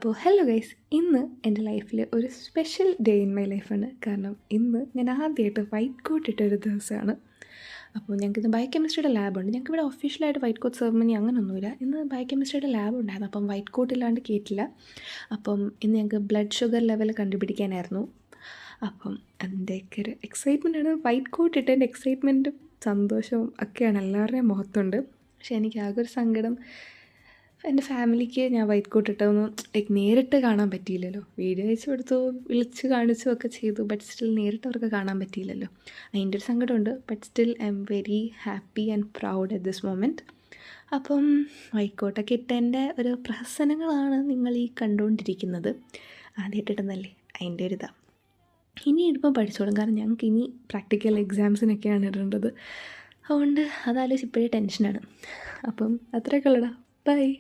അപ്പോൾ hello guys, ഇന്ന് എൻ്റെ ലൈഫിൽ ഒരു സ്പെഷ്യൽ ഡേ ഇൻ മൈ ലൈഫാണ്. കാരണം ഇന്ന് ഞാൻ ആദ്യമായിട്ട് വൈറ്റ് കോട്ട് ഇട്ടൊരു ദിവസമാണ്. അപ്പോൾ ഞങ്ങൾക്കിന്ന് ബയോകെമിസ്ട്രിയുടെ ലാബുണ്ട്. ഞങ്ങൾക്കിവിടെ ഒഫീഷ്യലായിട്ട് വൈറ്റ് കോട്ട് സെറമണി അങ്ങനെയൊന്നുമില്ല. ഇന്ന് ബയോകെമിസ്ട്രിയുടെ ലാബ് ഉണ്ടായിരുന്നു. അപ്പം വൈറ്റ് കോട്ട് ഇല്ലാണ്ട് കേട്ടില്ല. അപ്പം ഇന്ന് ഞങ്ങൾക്ക് ബ്ലഡ് ഷുഗർ ലെവൽ കണ്ടുപിടിക്കാനായിരുന്നു. അപ്പം അതിൻ്റെയൊക്കെ ഒരു എക്സൈറ്റ്മെൻറ്റാണ്. വൈറ്റ് കോട്ട് ഇട്ടതിൻ്റെ എക്സൈറ്റ്മെൻറ്റും സന്തോഷവും ഒക്കെയാണ് എല്ലാവരുടെയും മുഖത്തുണ്ട്. പക്ഷേ എനിക്ക് ആകെ ഒരു സങ്കടം, എൻ്റെ ഫാമിലിക്ക് ഞാൻ വൈറ്റ് കോട്ട് ഇട്ടതൊന്നും നേരിട്ട് കാണാൻ പറ്റിയില്ലല്ലോ. വീഡിയോ അയച്ചു കൊടുത്തു, വിളിച്ച് കാണിച്ചു ഒക്കെ ചെയ്തു, ബട്ട് സ്റ്റിൽ നേരിട്ട് അവർക്ക് കാണാൻ പറ്റിയില്ലല്ലോ. അതിൻ്റെ ഒരു സങ്കടമുണ്ട്. But still I am very happy and proud at this moment. അപ്പം വൈറ്റ് കോട്ടൊക്കെ ഇട്ടതിൻ്റെ ഒരു പ്രഹസനങ്ങളാണ് നിങ്ങൾ ഈ കണ്ടുകൊണ്ടിരിക്കുന്നത്. ആദ്യമായിട്ടിടുന്നല്ലേ, അതിൻ്റെ ഒരു ഇതാണ്. ഇനി ഇടുമ്പോൾ പഠിച്ചോളും, കാരണം ഞങ്ങൾക്ക് ഇനി പ്രാക്ടിക്കൽ എക്സാംസിനൊക്കെയാണ് ഇടേണ്ടത്. അതുകൊണ്ട് അതാലോചിച്ച് ഇപ്പോഴേ ടെൻഷനാണ്. അപ്പം അത്രയൊക്കെ ഉള്ളടാ. ബൈ.